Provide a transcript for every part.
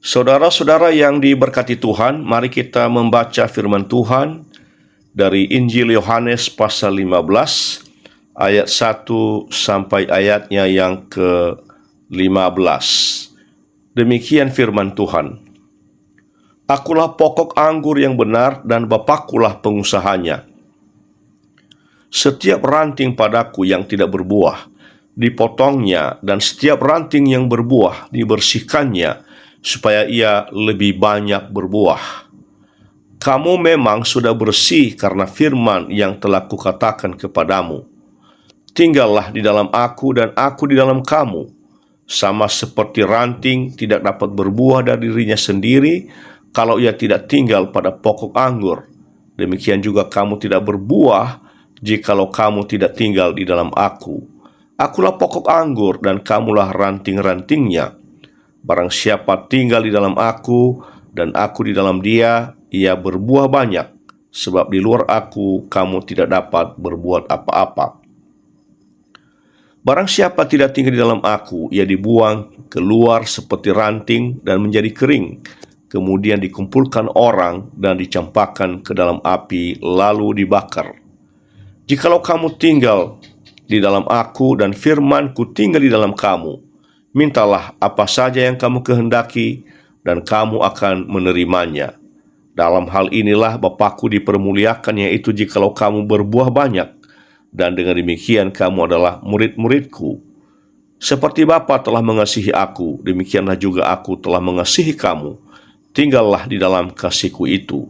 Saudara-saudara yang diberkati Tuhan, mari kita membaca firman Tuhan dari Injil Yohanes pasal 15 ayat 1 sampai ayatnya yang ke-15. Demikian firman Tuhan. Akulah pokok anggur yang benar dan Bapakulah pengusahanya. Setiap ranting padaku yang tidak berbuah dipotongnya, dan setiap ranting yang berbuah dibersihkannya, supaya ia lebih banyak berbuah. Kamu memang sudah bersih karena firman yang telah kukatakan kepadamu. Tinggallah di dalam aku dan aku di dalam kamu. Sama seperti ranting tidak dapat berbuah dari dirinya sendiri kalau ia tidak tinggal pada pokok anggur, demikian juga kamu tidak berbuah jikalau kamu tidak tinggal di dalam aku. Akulah pokok anggur dan kamulah ranting-rantingnya. Barang siapa tinggal di dalam aku dan aku di dalam dia, ia berbuah banyak, sebab di luar aku kamu tidak dapat berbuat apa-apa. Barang siapa tidak tinggal di dalam aku, ia dibuang keluar seperti ranting dan menjadi kering, kemudian dikumpulkan orang dan dicampakkan ke dalam api lalu dibakar. Jikalau kamu tinggal di dalam aku dan firman-Ku tinggal di dalam kamu, mintalah apa saja yang kamu kehendaki dan kamu akan menerimanya. Dalam hal inilah Bapa-Ku dipermuliakan, yaitu jikalau kamu berbuah banyak, dan dengan demikian kamu adalah murid-murid-Ku. Seperti Bapa telah mengasihi aku, demikianlah juga aku telah mengasihi kamu. Tinggallah di dalam kasih-Ku itu.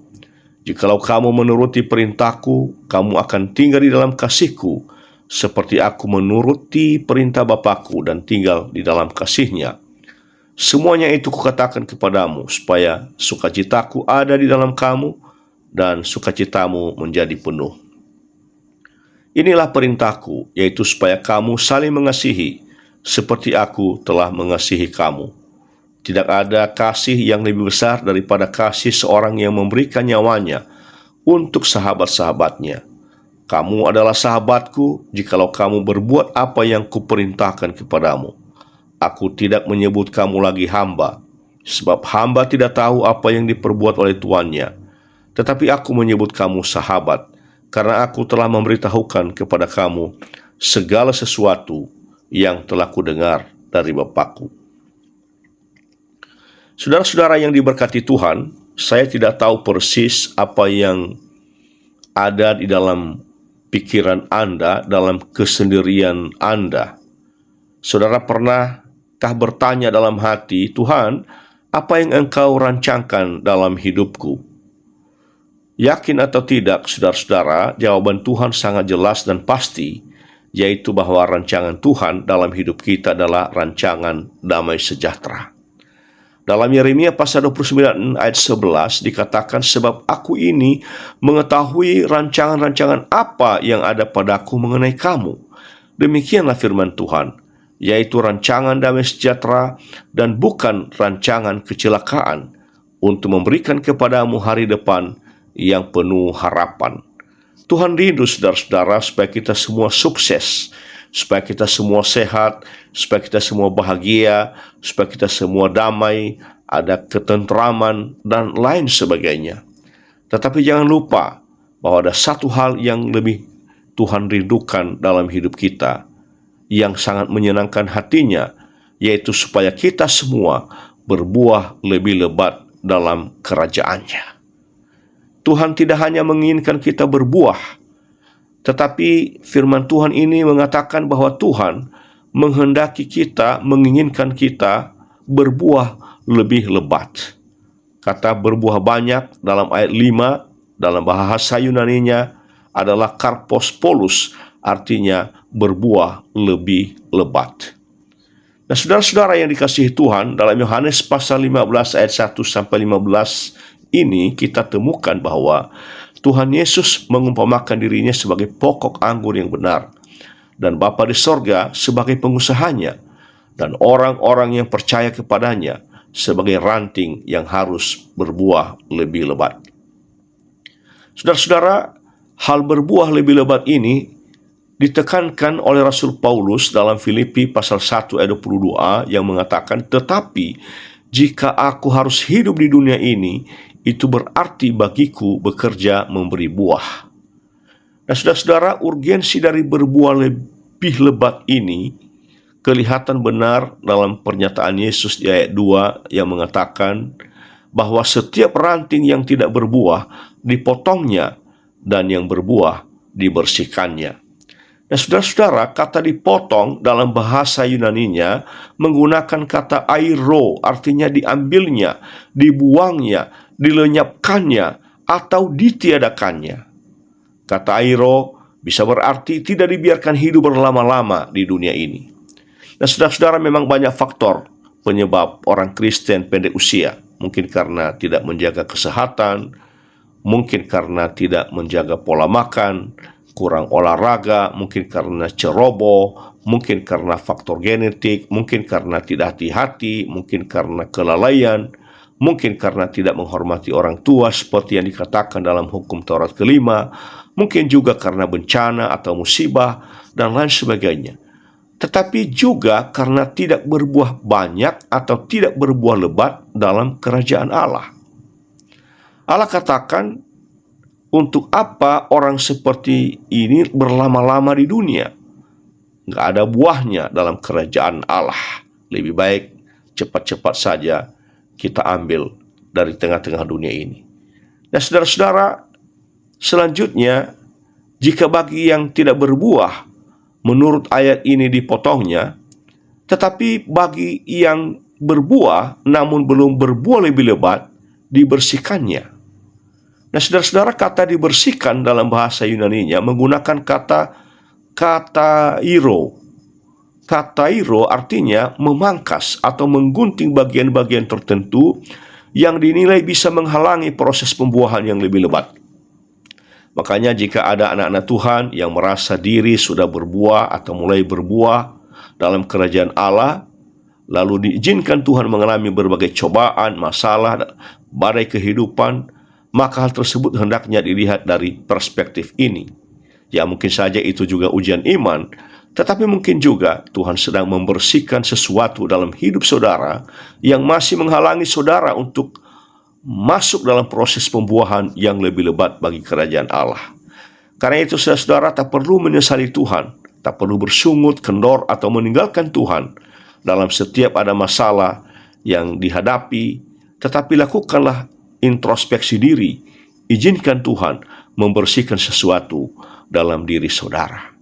Jikalau kamu menuruti perintah-Ku, kamu akan tinggal di dalam kasih-Ku, seperti aku menuruti perintah Bapa-Ku dan tinggal di dalam kasih-Nya. Semuanya itu kukatakan kepadamu, supaya sukacitaku ada di dalam kamu, dan sukacitamu menjadi penuh. Inilah perintahku, yaitu supaya kamu saling mengasihi, seperti aku telah mengasihi kamu. Tidak ada kasih yang lebih besar daripada kasih seorang yang memberikan nyawanya untuk sahabat-sahabatnya. Kamu adalah sahabatku jikalau kamu berbuat apa yang kuperintahkan kepadamu. Aku tidak menyebut kamu lagi hamba, sebab hamba tidak tahu apa yang diperbuat oleh tuannya. Tetapi aku menyebut kamu sahabat, karena aku telah memberitahukan kepada kamu segala sesuatu yang telah kudengar dari Bapa-Ku. Saudara-saudara yang diberkati Tuhan, saya tidak tahu persis apa yang ada di dalam pikiran Anda, dalam kesendirian Anda. Saudara pernahkah bertanya dalam hati, Tuhan, apa yang Engkau rancangkan dalam hidupku? Yakin atau tidak, saudara-saudara, jawaban Tuhan sangat jelas dan pasti, yaitu bahwa rancangan Tuhan dalam hidup kita adalah rancangan damai sejahtera. Dalam Yeremia pasal 29 ayat 11 dikatakan, sebab aku ini mengetahui rancangan-rancangan apa yang ada padaku mengenai kamu. Demikianlah firman Tuhan, yaitu rancangan damai sejahtera dan bukan rancangan kecelakaan, untuk memberikan kepadamu hari depan yang penuh harapan. Tuhan rindu saudara-saudara supaya kita semua sukses, supaya kita semua sehat, supaya kita semua bahagia, supaya kita semua damai, ada ketentraman, dan lain sebagainya. Tetapi jangan lupa bahwa ada satu hal yang lebih Tuhan rindukan dalam hidup kita, yang sangat menyenangkan hatinya, yaitu supaya kita semua berbuah lebih lebat dalam kerajaan-Nya. Tuhan tidak hanya menginginkan kita berbuah, tetapi firman Tuhan ini mengatakan bahwa Tuhan menghendaki kita, menginginkan kita berbuah lebih lebat. Kata berbuah banyak dalam ayat 5 dalam bahasa Yunaninya adalah karpos polus, artinya berbuah lebih lebat. Nah, saudara-saudara yang dikasihi Tuhan, dalam Yohanes pasal 15 ayat 1 sampai 15 ini kita temukan bahwa Tuhan Yesus mengumpamakan dirinya sebagai pokok anggur yang benar, dan Bapa di sorga sebagai pengusahanya, dan orang-orang yang percaya kepadanya sebagai ranting yang harus berbuah lebih lebat. Saudara-saudara, hal berbuah lebih lebat ini ditekankan oleh Rasul Paulus dalam Filipi pasal 1 ayat 22 yang mengatakan, tetapi jika aku harus hidup di dunia ini, itu berarti bagiku bekerja memberi buah. Nah, saudara-saudara, urgensi dari berbuah lebih lebat ini kelihatan benar dalam pernyataan Yesus di ayat 2 yang mengatakan bahwa setiap ranting yang tidak berbuah dipotongnya dan yang berbuah dibersihkannya. Nah, saudara-saudara, kata dipotong dalam bahasa Yunaninya menggunakan kata airo, artinya diambilnya, dibuangnya, dilenyapkannya, atau ditiadakannya. Kata airo bisa berarti tidak dibiarkan hidup berlama-lama di dunia ini. Nah, saudara-saudara, memang banyak faktor penyebab orang Kristen pendek usia. Mungkin karena tidak menjaga kesehatan, mungkin karena tidak menjaga pola makan, kurang olahraga, mungkin karena ceroboh, mungkin karena faktor genetik, mungkin karena tidak hati-hati, mungkin karena kelalaian, mungkin karena tidak menghormati orang tua seperti yang dikatakan dalam hukum Taurat kelima, mungkin juga karena bencana atau musibah, dan lain sebagainya. Tetapi juga karena tidak berbuah banyak atau tidak berbuah lebat dalam kerajaan Allah. Allah katakan, untuk apa orang seperti ini berlama-lama di dunia? Nggak ada buahnya dalam kerajaan Allah. Lebih baik cepat-cepat saja kita ambil dari tengah-tengah dunia ini. Nah, saudara-saudara, selanjutnya, jika bagi yang tidak berbuah, menurut ayat ini dipotongnya, tetapi bagi yang berbuah namun belum berbuah lebih lebat, dibersihkannya. Nah, saudara-saudara, kata dibersihkan dalam bahasa Yunaninya menggunakan kata iro. Kata iro artinya memangkas atau menggunting bagian-bagian tertentu yang dinilai bisa menghalangi proses pembuahan yang lebih lebat. Makanya jika ada anak-anak Tuhan yang merasa diri sudah berbuah atau mulai berbuah dalam kerajaan Allah, lalu diizinkan Tuhan mengalami berbagai cobaan, masalah, badai kehidupan, maka hal tersebut hendaknya dilihat dari perspektif ini. Ya, mungkin saja itu juga ujian iman, tetapi mungkin juga Tuhan sedang membersihkan sesuatu dalam hidup saudara yang masih menghalangi saudara untuk masuk dalam proses pembuahan yang lebih lebat bagi kerajaan Allah. Karena itu, saudara-saudara, tak perlu menyesali Tuhan, tak perlu bersungut, kendor, atau meninggalkan Tuhan dalam setiap ada masalah yang dihadapi, tetapi lakukanlah introspeksi diri, izinkan Tuhan membersihkan sesuatu dalam diri saudara.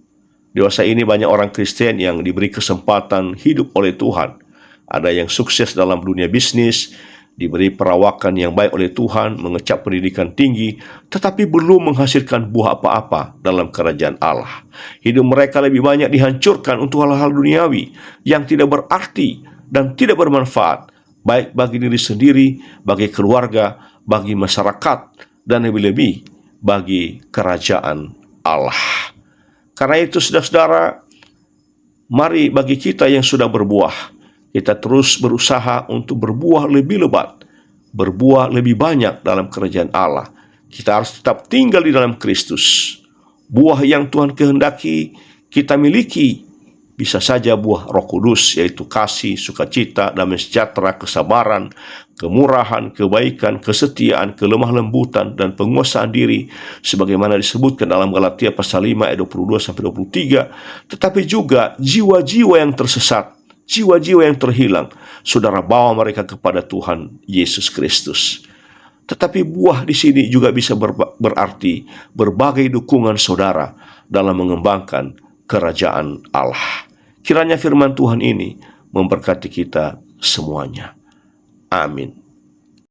Dewasa ini banyak orang Kristen yang diberi kesempatan hidup oleh Tuhan. Ada yang sukses dalam dunia bisnis, diberi perawakan yang baik oleh Tuhan, mengecap pendidikan tinggi, tetapi belum menghasilkan buah apa-apa dalam kerajaan Allah. Hidup mereka lebih banyak dihancurkan untuk hal-hal duniawi yang tidak berarti dan tidak bermanfaat, baik bagi diri sendiri, bagi keluarga, bagi masyarakat, dan lebih-lebih bagi kerajaan Allah. Karena itu, saudara-saudara, mari bagi kita yang sudah berbuah, kita terus berusaha untuk berbuah lebih lebat, berbuah lebih banyak dalam kerajaan Allah. Kita harus tetap tinggal di dalam Kristus. Buah yang Tuhan kehendaki kita miliki bisa saja buah Roh Kudus, yaitu kasih, sukacita, damai sejahtera, kesabaran, kemurahan, kebaikan, kesetiaan, kelemah lembutan, dan penguasaan diri, sebagaimana disebutkan dalam Galatia pasal 5 ayat 22-23. Tetapi juga jiwa-jiwa yang tersesat, jiwa-jiwa yang terhilang, saudara bawa mereka kepada Tuhan Yesus Kristus. Tetapi buah di sini juga bisa berarti berbagai dukungan saudara dalam mengembangkan kerajaan Allah. Kiranya firman Tuhan ini memberkati kita semuanya. Amin.